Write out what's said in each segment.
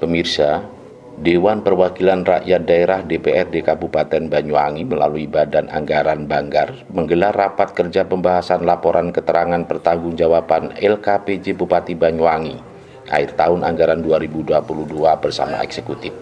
Pemirsa, Dewan Perwakilan Rakyat Daerah DPRD Kabupaten Banyuwangi melalui Badan Anggaran Banggar menggelar rapat kerja pembahasan laporan keterangan pertanggungjawaban LKPJ Bupati Banyuwangi akhir tahun anggaran 2022 bersama eksekutif.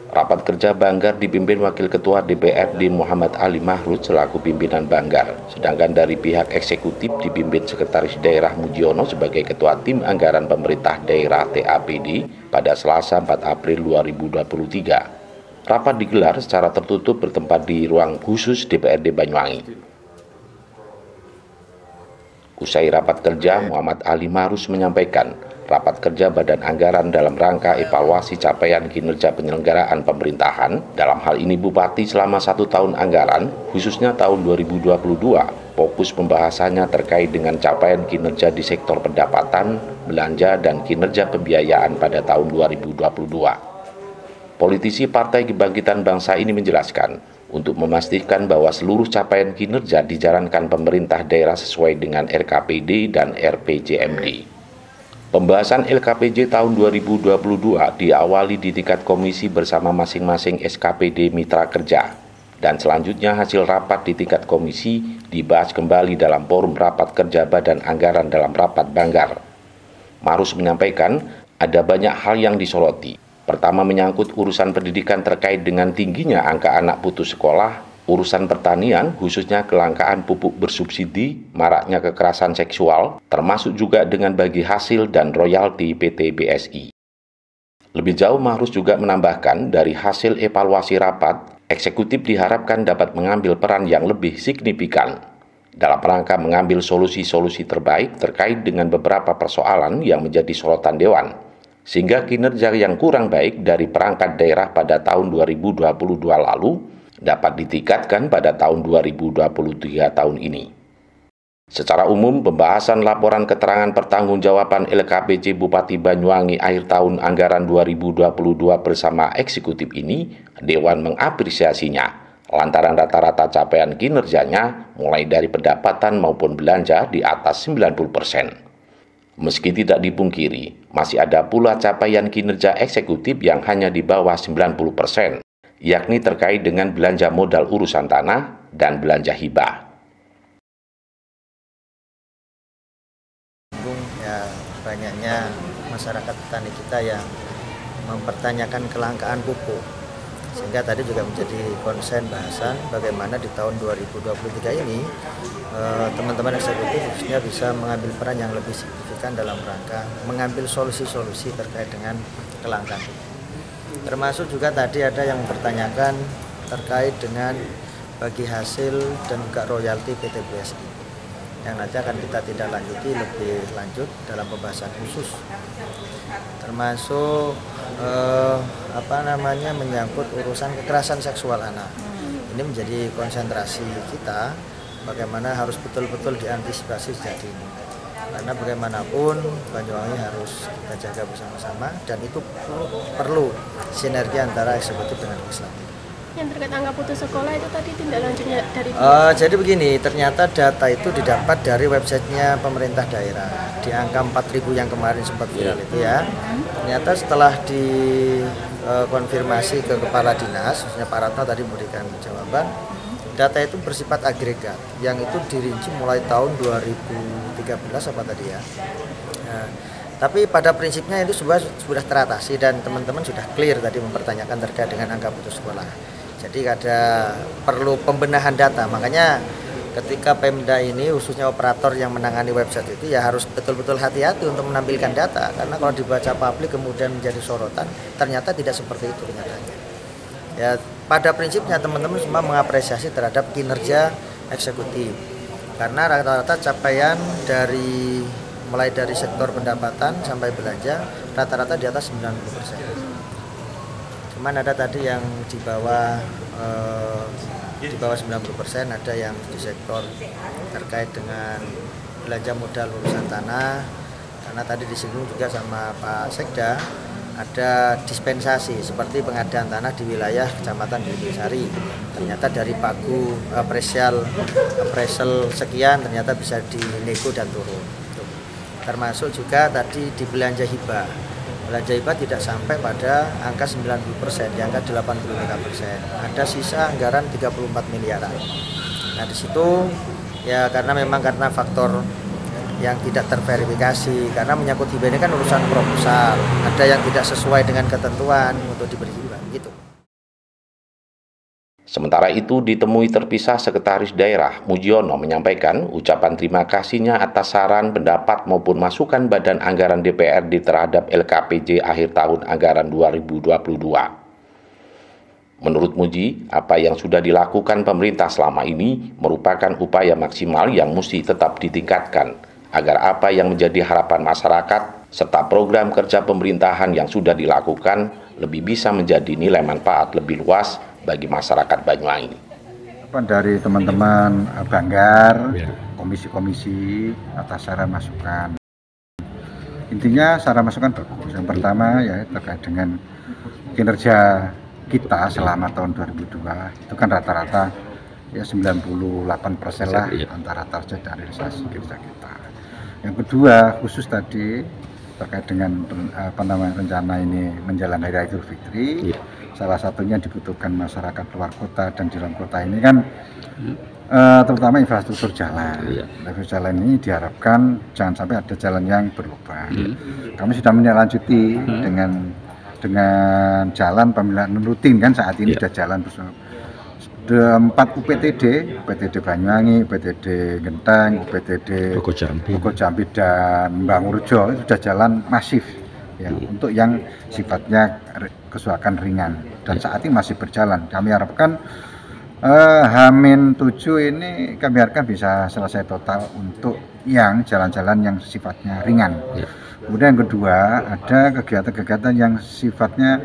Rapat kerja Banggar dipimpin Wakil Ketua DPRD Muhammad Ali Mahrud selaku pimpinan Banggar, sedangkan dari pihak eksekutif dipimpin Sekretaris Daerah Mujiono sebagai Ketua Tim Anggaran Pemerintah Daerah TAPD pada Selasa 4 April 2023. Rapat digelar secara tertutup bertempat di ruang khusus DPRD Banyuwangi. Usai rapat kerja, Muhammad Ali Mahrud menyampaikan, rapat kerja Badan Anggaran dalam rangka evaluasi capaian kinerja penyelenggaraan pemerintahan, dalam hal ini Bupati selama 1 tahun anggaran, khususnya tahun 2022, fokus pembahasannya terkait dengan capaian kinerja di sektor pendapatan, belanja, dan kinerja pembiayaan pada tahun 2022. Politisi Partai Kebangkitan Bangsa ini menjelaskan, untuk memastikan bahwa seluruh capaian kinerja dijalankan pemerintah daerah sesuai dengan RKPD dan RPJMD. Pembahasan LKPJ tahun 2022 diawali di tingkat komisi bersama masing-masing SKPD mitra kerja, dan selanjutnya hasil rapat di tingkat komisi dibahas kembali dalam forum rapat kerja Badan Anggaran dalam rapat Banggar. Mahrud menyampaikan ada banyak hal yang disoroti. Pertama, menyangkut urusan pendidikan terkait dengan tingginya angka anak putus sekolah, urusan pertanian khususnya kelangkaan pupuk bersubsidi, maraknya kekerasan seksual, termasuk juga dengan bagi hasil dan royalti PT BSI. Lebih jauh, Mahrud juga menambahkan dari hasil evaluasi rapat, eksekutif diharapkan dapat mengambil peran yang lebih signifikan dalam rangka mengambil solusi-solusi terbaik terkait dengan beberapa persoalan yang menjadi sorotan Dewan, sehingga kinerja yang kurang baik dari perangkat daerah pada tahun 2022 lalu dapat ditingkatkan pada tahun 2023 tahun ini. Secara umum, pembahasan laporan keterangan pertanggungjawaban LKPJ Bupati Banyuwangi akhir tahun anggaran 2022 bersama eksekutif ini, Dewan mengapresiasinya lantaran rata-rata capaian kinerjanya mulai dari pendapatan maupun belanja di atas 90%. Meski tidak dipungkiri, masih ada pula capaian kinerja eksekutif yang hanya di bawah 90%, yakni terkait dengan belanja modal urusan tanah dan belanja hibah. Ya, banyaknya masyarakat petani kita yang mempertanyakan kelangkaan pupuk, sehingga tadi juga menjadi konsen bahasan bagaimana di tahun 2023 ini teman-teman eksekutif khususnya bisa mengambil peran yang lebih signifikan dalam rangka mengambil solusi-solusi terkait dengan kelangkaan. Termasuk juga tadi ada yang mempertanyakan terkait dengan bagi hasil dan juga royalti PT BSI yang nanti akan kita tindak lanjuti lebih lanjut dalam pembahasan khusus. Termasuk menyangkut urusan kekerasan seksual anak. Ini menjadi konsentrasi kita, bagaimana harus betul-betul diantisipasi sejak dini. Karena bagaimanapun Banyuwangi harus kita jaga bersama-sama, dan itu perlu sinergi antara eksekutif dengan legislatif. Yang terkait angka putus sekolah itu tadi tindak lanjutnya dari jadi begini, ternyata data itu didapat dari websitenya pemerintah daerah di angka 4.000 yang kemarin sempat viral itu ya. Ternyata setelah dikonfirmasi ke kepala dinas, khususnya Pak Ratna tadi memberikan jawaban, data itu bersifat agregat yang itu dirinci mulai tahun 2013 apa tadi ya. Nah, tapi pada prinsipnya itu sudah teratasi dan teman-teman sudah clear tadi mempertanyakan terkait dengan angka putus sekolah. Jadi ada perlu pembenahan data, makanya ketika Pemda ini khususnya operator yang menangani website itu ya harus betul-betul hati-hati untuk menampilkan data, karena kalau dibaca publik kemudian menjadi sorotan, ternyata tidak seperti itu kenyataannya. Ya, pada prinsipnya teman-teman semua mengapresiasi terhadap kinerja eksekutif, karena rata-rata capaian mulai dari sektor pendapatan sampai belanja rata-rata di atas 90%. Cuman ada tadi yang di bawah 90%, ada yang di sektor terkait dengan belanja modal urusan tanah, karena tadi disinggung juga sama Pak Sekda, ada dispensasi seperti pengadaan tanah di wilayah Kecamatan Bilisari. Ternyata dari pagu appraisal sekian ternyata bisa dinego dan turun. Termasuk juga tadi di belanja hibah. belanja hibah tidak sampai pada angka 90%, di angka 83%. Ada sisa anggaran 34 miliaran. Nah, di situ ya karena faktor yang tidak terverifikasi, karena menyangkut hibah ini kan urusan proposal, ada yang tidak sesuai dengan ketentuan untuk diberi hibah gitu. Sementara itu, ditemui terpisah Sekretaris Daerah Mujiono menyampaikan ucapan terima kasihnya atas saran, pendapat maupun masukan Badan Anggaran DPRD terhadap LKPJ akhir tahun anggaran 2022. Menurut Muji, apa yang sudah dilakukan pemerintah selama ini merupakan upaya maksimal yang mesti tetap ditingkatkan agar apa yang menjadi harapan masyarakat serta program kerja pemerintahan yang sudah dilakukan lebih bisa menjadi nilai manfaat lebih luas bagi masyarakat Banyuwangi. Dari teman-teman Banggar, komisi-komisi atas saran masukan. Intinya saran masukan bagus. Yang pertama ya terkait dengan kinerja kita selama tahun 2002 itu kan rata-rata ya 98% lah antara target dan realisasi kinerja kita. Yang kedua khusus tadi terkait dengan rencana ini menjelang Hari Raya Idul Fitri. Salah satunya dibutuhkan masyarakat luar kota dan di dalam kota ini kan terutama infrastruktur jalan. Infrastruktur jalan ini diharapkan jangan sampai ada jalan yang berlubang. Kami sudah menindaklanjuti dengan jalan pemilihan rutin kan saat ini sudah jalan bersama. 4 UPTD Banyuwangi, UPTD Genteng, UPTD Boko Jambi dan Bangurjo itu sudah jalan masif. Ya, untuk yang sifatnya kerusakan ringan dan saat ini masih berjalan. Kami harapkan H-7 ini kami harapkan bisa selesai total untuk yang jalan-jalan yang sifatnya ringan. Kemudian yang kedua ada kegiatan-kegiatan yang sifatnya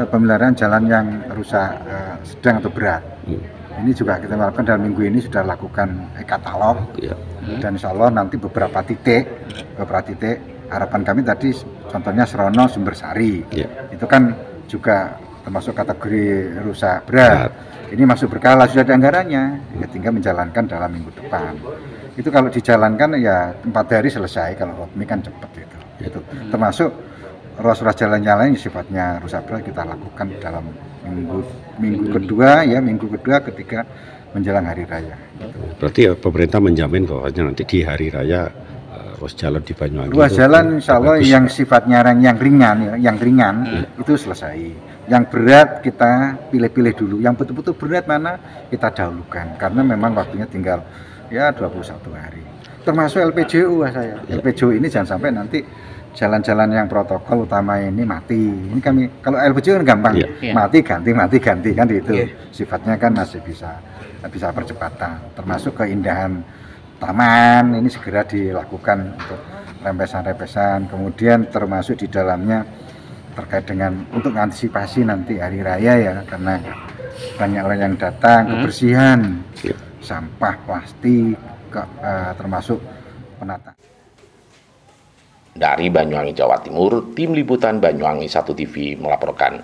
pemeliharaan jalan yang rusak sedang atau berat. Ini juga kita harapkan dalam minggu ini sudah lakukan katalog dan insya Allah nanti beberapa titik harapan kami tadi contohnya Serono Sumbersari itu kan juga termasuk kategori rusak berat. Ini masuk berkala, sudah ada anggarannya, ya tinggal menjalankan dalam minggu depan. Itu kalau dijalankan ya 4 hari selesai, kalau ini kan cepat itu. Termasuk ruas-ruas jalan yang lain sifatnya rusak berat kita lakukan dalam minggu kedua ketika menjelang hari raya. Gitu. Berarti ya pemerintah menjamin bahwa nanti di hari raya ruas jalan di Banyuwangi. Ruas jalan insya Allah yang sifatnya yang ringan itu selesai. Yang berat kita pilih-pilih dulu. Yang betul-betul berat mana kita dahulukan karena memang waktunya tinggal ya 21 hari. Termasuk LPJU saya. LPJU ini jangan sampai nanti jalan-jalan yang protokol utama ini mati. Ini kami kalau LPJU kan gampang. Mati ganti kan itu. Sifatnya kan masih bisa percepatan. Termasuk keindahan taman ini segera dilakukan untuk rempesan-rempesan. Kemudian termasuk di dalamnya terkait dengan untuk antisipasi nanti hari raya ya karena banyak orang yang datang, kebersihan, sampah plastik, termasuk penataan. Dari Banyuwangi, Jawa Timur, Tim Liputan Banyuwangi 1 TV melaporkan.